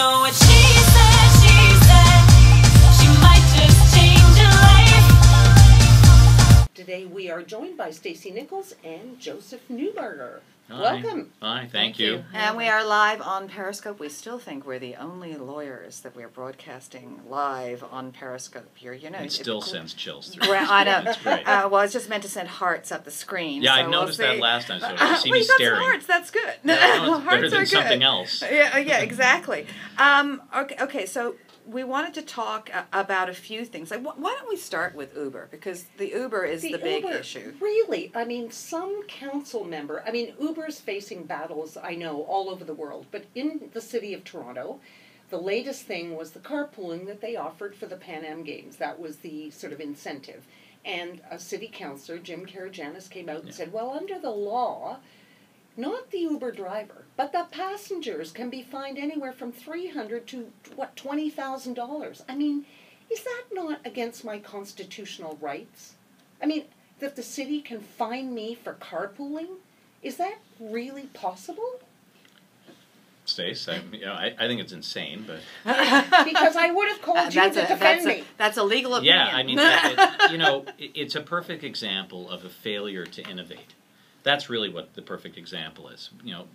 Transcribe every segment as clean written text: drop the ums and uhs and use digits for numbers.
know what she said, she might just change your life. Today we are joined by Stacey Nichols and Joseph Neuberger. Hi. Welcome. Hi, thank you. And we are live on Periscope. We still think we're the only lawyers that we're broadcasting live on Periscope here. You know, It still sends chills through. I know. That's great. Well, it's just meant to send hearts up the screen. Yeah, so I noticed that last time. So you see well, me you got staring. some hearts. That's good. No, it's Hearts better than are something good. else. Yeah, exactly. Okay, so we wanted to talk about a few things. Like, why don't we start with Uber? Because the Uber is the big Uber, issue. Really, I mean, some council member, I mean, Uber's facing battles, I know, all over the world, but in the city of Toronto, the latest thing was the carpooling that they offered for the Pan Am Games. That was the sort of incentive. And a city councillor, Jim Karajanis, came out and said, well, under the law, not the Uber driver, but the passengers can be fined anywhere from $300 to, $20,000. I mean, is that not against my constitutional rights? I mean, that the city can fine me for carpooling? Is that really possible? Stace, I think it's insane, but Because I would have called you to defend me. That's a legal opinion. yeah, I mean, it's a perfect example of a failure to innovate. That's really what the perfect example is. You know,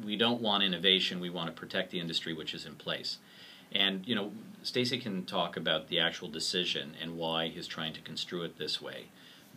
we don't want innovation, we want to protect the industry which is in place. And, you know, Stacey can talk about the actual decision and why he's trying to construe it this way.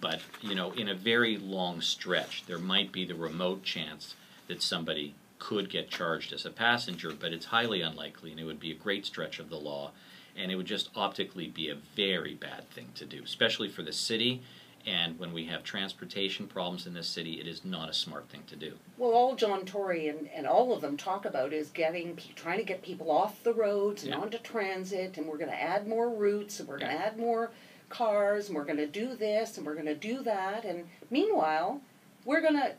But, you know, in a very long stretch, there might be the remote chance that somebody could get charged as a passenger, but it's highly unlikely, and it would be a great stretch of the law, and it would just optically be a very bad thing to do, especially for the city. And when we have transportation problems in this city, it is not a smart thing to do. Well, all John Tory and all of them talk about is trying to get people off the roads and onto transit, and we're going to add more routes, and we're going to add more cars, and we're going to do this, and we're going to do that. And meanwhile,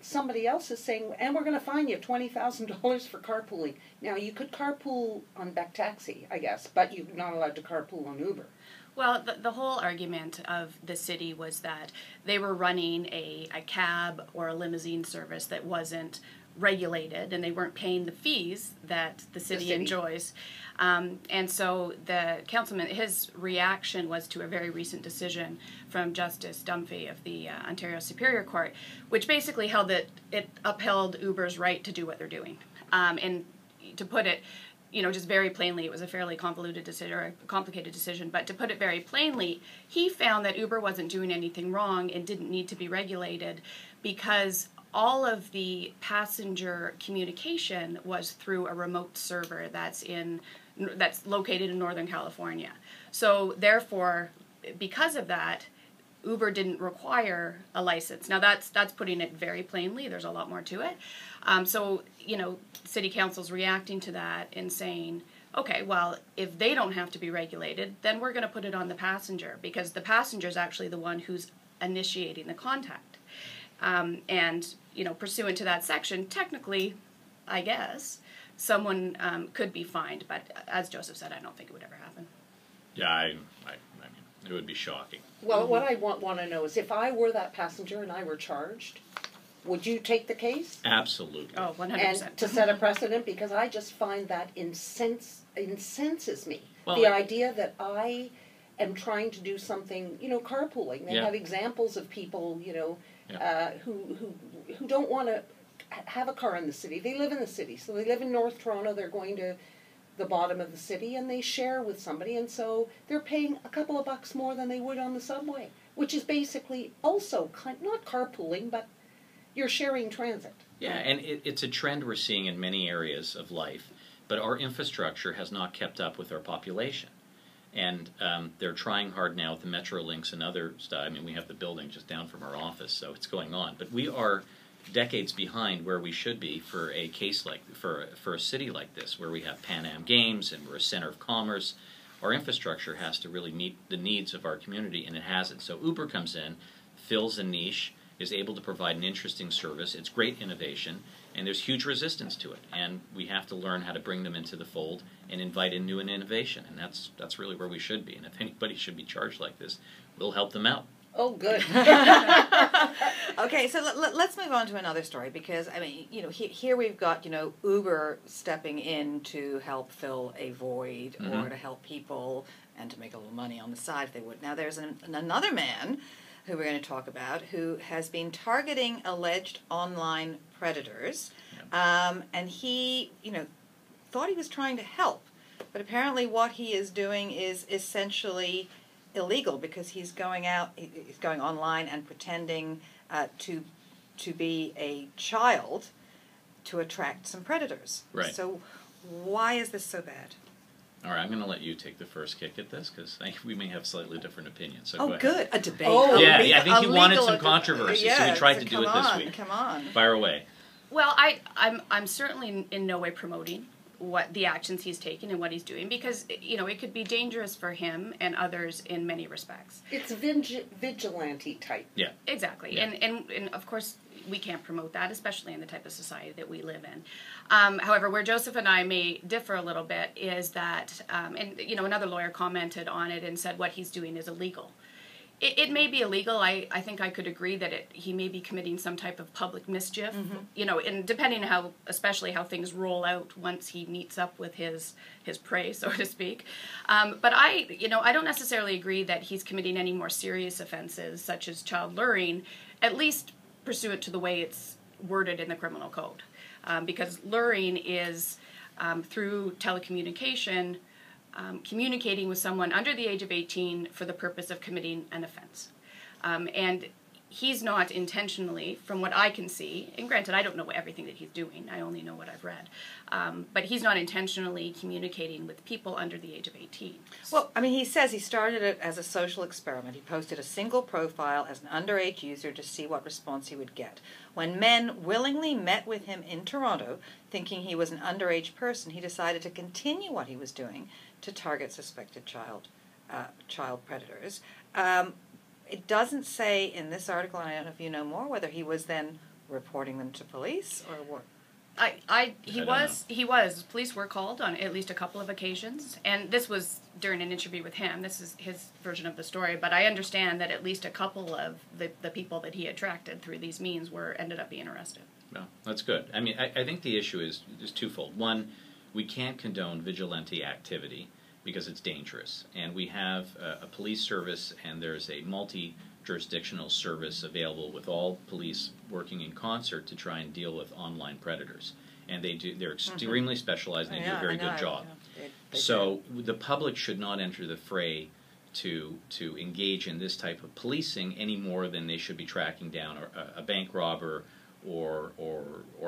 somebody else is saying, and we're going to fine you $20,000 for carpooling. Now, you could carpool on Beck Taxi, I guess, but you're not allowed to carpool on Uber. Well, the whole argument of the city was that they were running a cab or a limousine service that wasn't regulated, and they weren't paying the fees that the city enjoys. And so the councilman, his reaction was to a very recent decision from Justice Dunphy of the Ontario Superior Court, which basically held that it upheld Uber's right to do what they're doing. And to put it, you know, just very plainly, it was a fairly convoluted decision, or a complicated decision, but to put it very plainly, he found that Uber wasn't doing anything wrong and didn't need to be regulated because all of the passenger communication was through a remote server that's located in Northern California. So therefore, because of that, Uber didn't require a license. Now that's putting it very plainly. There's a lot more to it. So, you know, City Council's reacting to that and saying, okay, well, if they don't have to be regulated, then we're going to put it on the passenger, because the passenger is actually the one who's initiating the contact. And, you know, pursuant to that section, technically, I guess, someone could be fined. But as Joseph said, I don't think it would ever happen. Yeah, I mean, it would be shocking. Well, what I want to know is, if I were that passenger and I were charged, would you take the case? Absolutely. Oh, 100%. And to set a precedent, because I just find that incenses me. Well, the idea that I am trying to do something, you know, carpooling. They have examples of people, you know, who don't want to have a car in the city. They live in the city. So they live in North Toronto. They're going to the bottom of the city, and they share with somebody, and so they're paying a couple of bucks more than they would on the subway, which is basically also not carpooling, but you're sharing transit. Yeah, and it's a trend we're seeing in many areas of life, but our infrastructure has not kept up with our population. And they're trying hard now with the Metro Links and other stuff. I mean, we have the building just down from our office, so it's going on. But we are decades behind where we should be for a case like, for a city like this, where we have Pan Am Games and we're a center of commerce. Our infrastructure has to really meet the needs of our community, and it hasn't. So Uber comes in, fills a niche, is able to provide an interesting service. It's great innovation, and there's huge resistance to it. And we have to learn how to bring them into the fold and invite in new innovation. And that's really where we should be. And if anybody should be charged like this, we'll help them out. Oh, good. Okay, so let's move on to another story because, I mean, you know, here we've got, you know, Uber stepping in to help fill a void or to help people and to make a little money on the side if they would. Now, there's another man who we're going to talk about who has been targeting alleged online predators, and he, you know, thought he was trying to help, but apparently what he is doing is essentially illegal because he's going online and pretending to be a child to attract some predators. Right. So why is this so bad? All right, I'm going to let you take the first kick at this because we may have slightly different opinions. So Oh, go ahead. good. A debate. Oh, Yeah, A I think he wanted legal- some controversy, so yeah, we tried to do come it this on, week. Come on. Fire away. Well, I'm certainly in no way promoting what the actions he's taking and what he's doing because, you know, it could be dangerous for him and others in many respects. It's vigilante type. Yeah. Exactly. Yeah. And of course, we can't promote that, especially in the type of society that we live in. However, where Joseph and I may differ a little bit is that, and, you know, another lawyer commented on it and said what he's doing is illegal. It may be illegal. I think I could agree that he may be committing some type of public mischief, you know, and depending how, especially how things roll out once he meets up with his prey, so to speak. But I don't necessarily agree that he's committing any more serious offenses, such as child luring, at least pursuant to the way it's worded in the criminal code. Because luring is through telecommunication, communicating with someone under the age of 18 for the purpose of committing an offense. And he's not intentionally, from what I can see, and granted, I don't know everything that he's doing, I only know what I've read, but he's not intentionally communicating with people under the age of 18. Well, I mean, he says he started it as a social experiment. He posted a single profile as an underage user to see what response he would get. When men willingly met with him in Toronto, thinking he was an underage person, he decided to continue what he was doing to target suspected child predators. It doesn't say in this article, and I don't know if you know more, whether he was then reporting them to police or what. He was. Police were called on at least a couple of occasions, and this was during an interview with him. This is his version of the story, but I understand that at least a couple of the people that he attracted through these means ended up being arrested. Well, that's good. I mean, I think the issue is twofold. One, we can't condone vigilante activity because it's dangerous. And we have a police service, and there's a multi-jurisdictional service available with all police working in concert to try and deal with online predators. And they're extremely specialized, and they do a very good job. So the public should not enter the fray to engage in this type of policing any more than they should be tracking down a bank robber or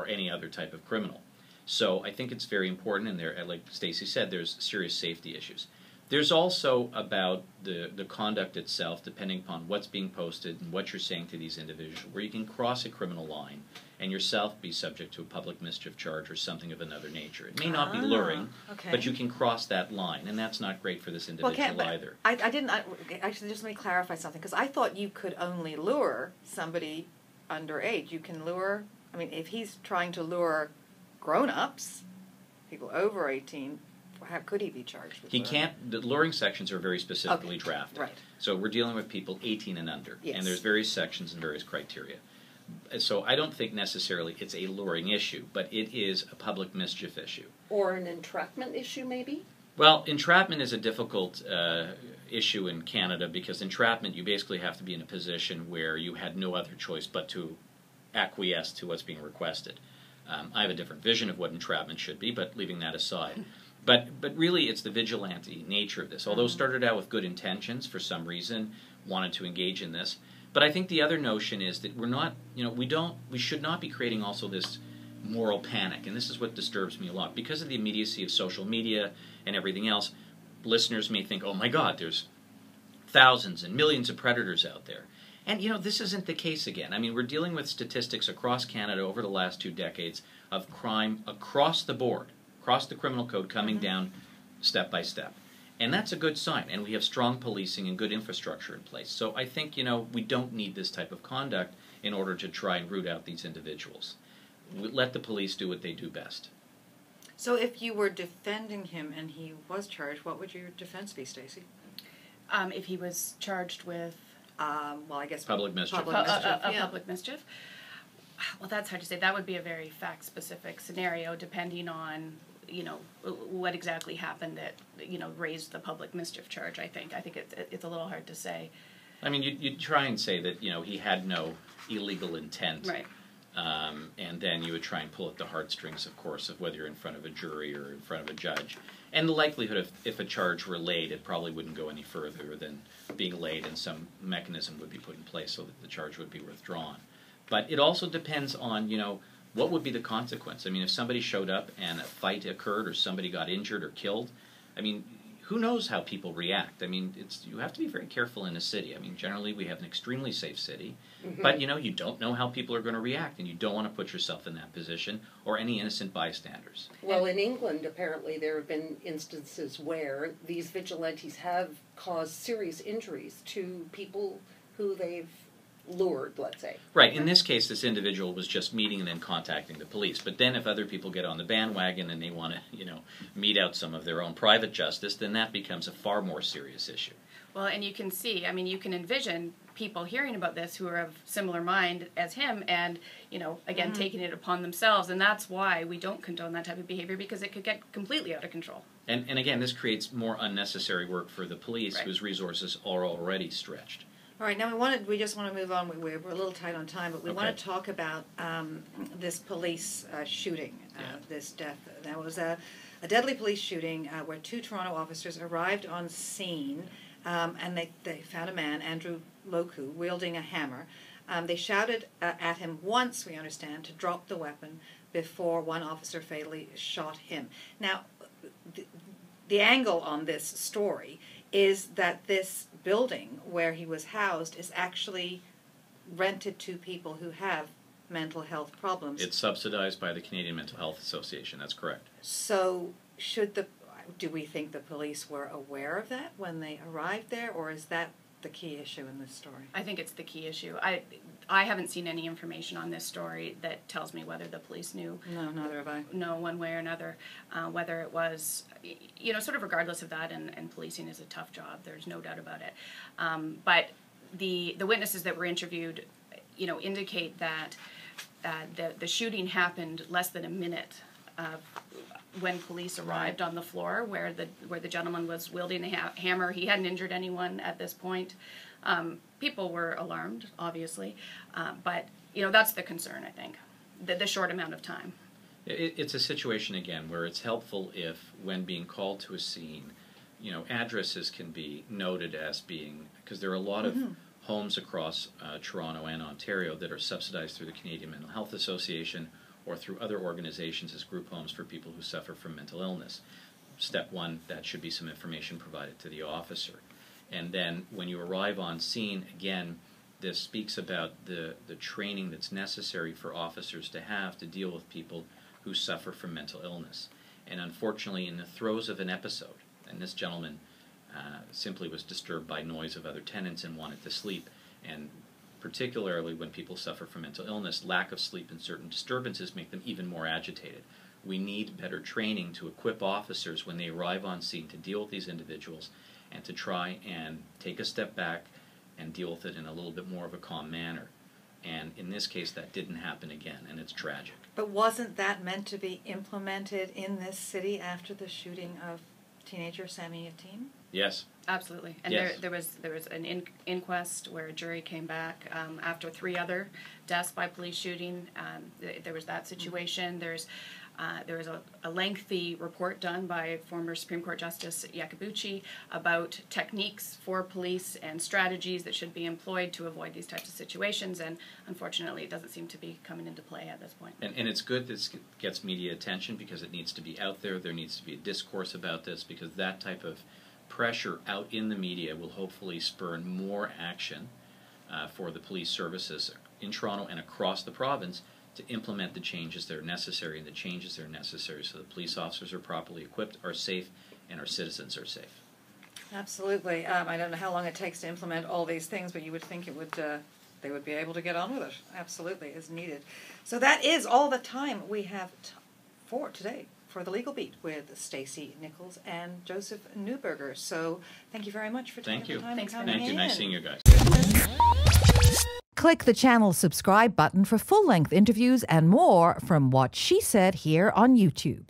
any other type of criminal. So I think it's very important, and there, like Stacey said, there's serious safety issues. There's also about the conduct itself, depending upon what's being posted and what you're saying to these individuals, where you can cross a criminal line and yourself be subject to a public mischief charge or something of another nature. It may not be luring, but you can cross that line, and that's not great for this individual either. Actually, just let me clarify something, because I thought you could only lure somebody underage. You can lure, I mean, if he's trying to lure grown-ups, people over 18, how could he be charged with luring? He can't. The luring sections are very specifically drafted. Right. So we're dealing with people 18 and under, Yes. and there's various sections and various criteria. So I don't think necessarily it's a luring issue, but it is a public mischief issue. Or an entrapment issue, maybe? Well, entrapment is a difficult issue in Canada because entrapment, you basically have to be in a position where you had no other choice but to acquiesce to what's being requested. I have a different vision of what entrapment should be, but leaving that aside. But really, it's the vigilante nature of this. Although it started out with good intentions, for some reason, wanted to engage in this. But I think the other notion is that we're not, we should not be creating also this moral panic. And this is what disturbs me a lot. Because of the immediacy of social media and everything else, listeners may think, oh my God, there's thousands and millions of predators out there. And, this isn't the case again. I mean, we're dealing with statistics across Canada over the last 2 decades of crime across the board, across the criminal code, coming down step by step. And that's a good sign. And we have strong policing and good infrastructure in place. So I think, we don't need this type of conduct in order to try and root out these individuals. Let the police do what they do best. So if you were defending him and he was charged, what would your defense be, Stacey? If he was charged with well, I guess Public mischief. Public mischief, yeah. Public mischief. Well, that's hard to say. That would be a very fact-specific scenario, depending on, you know, what exactly happened that, you know, raised the public mischief charge. I think it's a little hard to say. I mean, you'd try and say that, you know, he had no illegal intent. Right. And then you would try and pull at the heartstrings, of course, of whether you're in front of a jury or in front of a judge. And the likelihood of, if a charge were laid, it probably wouldn't go any further than being laid, and some mechanism would be put in place so that the charge would be withdrawn. But it also depends on, you know, what would be the consequence. I mean, if somebody showed up and a fight occurred or somebody got injured or killed, I mean, who knows how people react? I mean, you have to be very careful in a city. I mean, generally we have an extremely safe city, but, you know, you don't know how people are going to react, and you don't want to put yourself in that position or any innocent bystanders. Well, in England, apparently, there have been instances where these vigilantes have caused serious injuries to people who they've lured, let's say. Right. In this case, this individual was just meeting and then contacting the police. But then if other people get on the bandwagon and they want to, you know, mete out some of their own private justice, then that becomes a far more serious issue. Well, and you can see, I mean, you can envision people hearing about this who are of similar mind as him and, you know, again, taking it upon themselves. And that's why we don't condone that type of behavior, because it could get completely out of control. And again, this creates more unnecessary work for the police, Right. whose resources are already stretched. All right, now we just want to move on. We're a little tight on time, but we want to talk about this police shooting, this death. That was a deadly police shooting where 2 Toronto officers arrived on scene, and they found a man, Andrew Loku, wielding a hammer. They shouted at him once, we understand, to drop the weapon before one officer fatally shot him. Now, the angle on this story is that this building where he was housed is actually rented to people who have mental health problems. It's subsidized by the Canadian Mental Health Association, that's correct. So do we think the police were aware of that when they arrived there, or is that the key issue in this story? I think it's the key issue. I haven't seen any information on this story that tells me whether the police knew. No, neither have I. No, one way or another, whether it was, you know, sort of regardless of that, and policing is a tough job, there's no doubt about it. But the witnesses that were interviewed, you know, indicate that the shooting happened less than a minute when police arrived on the floor where the gentleman was wielding the hammer. He hadn't injured anyone at this point. People were alarmed, obviously, but, you know, that's the concern, I think, the short amount of time. It's a situation, again, where it's helpful if, when being called to a scene, you know, addresses can be noted as being, because there are a lot of homes across Toronto and Ontario that are subsidized through the Canadian Mental Health Association or through other organizations as group homes for people who suffer from mental illness. Step 1, that should be some information provided to the officer. And then when you arrive on scene, again, this speaks about the training that's necessary for officers to have to deal with people who suffer from mental illness. And unfortunately, in the throes of an episode, and this gentleman simply was disturbed by noise of other tenants and wanted to sleep, and particularly when people suffer from mental illness, lack of sleep and certain disturbances make them even more agitated. We need better training to equip officers when they arrive on scene to deal with these individuals and to try and take a step back and deal with it in a little bit more of a calm manner. And in this case, that didn't happen again, and it's tragic. But wasn't that meant to be implemented in this city after the shooting of teenager Sami Yatim? Yes. Absolutely, and Yes. there was an inquest where a jury came back after 3 other deaths by police shooting. There was that situation. There was a lengthy report done by former Supreme Court Justice Iacobucci about techniques for police and strategies that should be employed to avoid these types of situations, and unfortunately it doesn't seem to be coming into play at this point. And it's good that this gets media attention because it needs to be out there. There needs to be a discourse about this because that type of pressure out in the media will hopefully spur more action for the police services in Toronto and across the province to implement the changes that are necessary, and the changes that are necessary so the police officers are properly equipped, are safe, and our citizens are safe. Absolutely. I don't know how long it takes to implement all these things, but you would think it would. They would be able to get on with it. Absolutely, as needed. So that is all the time we have for today for The Legal Beat with Stacey Nichols and Joseph Neuberger. So thank you very much for taking the time Thanks and for coming Thank you. in. Nice seeing you guys. Click the channel subscribe button for full-length interviews and more from What She Said here on YouTube.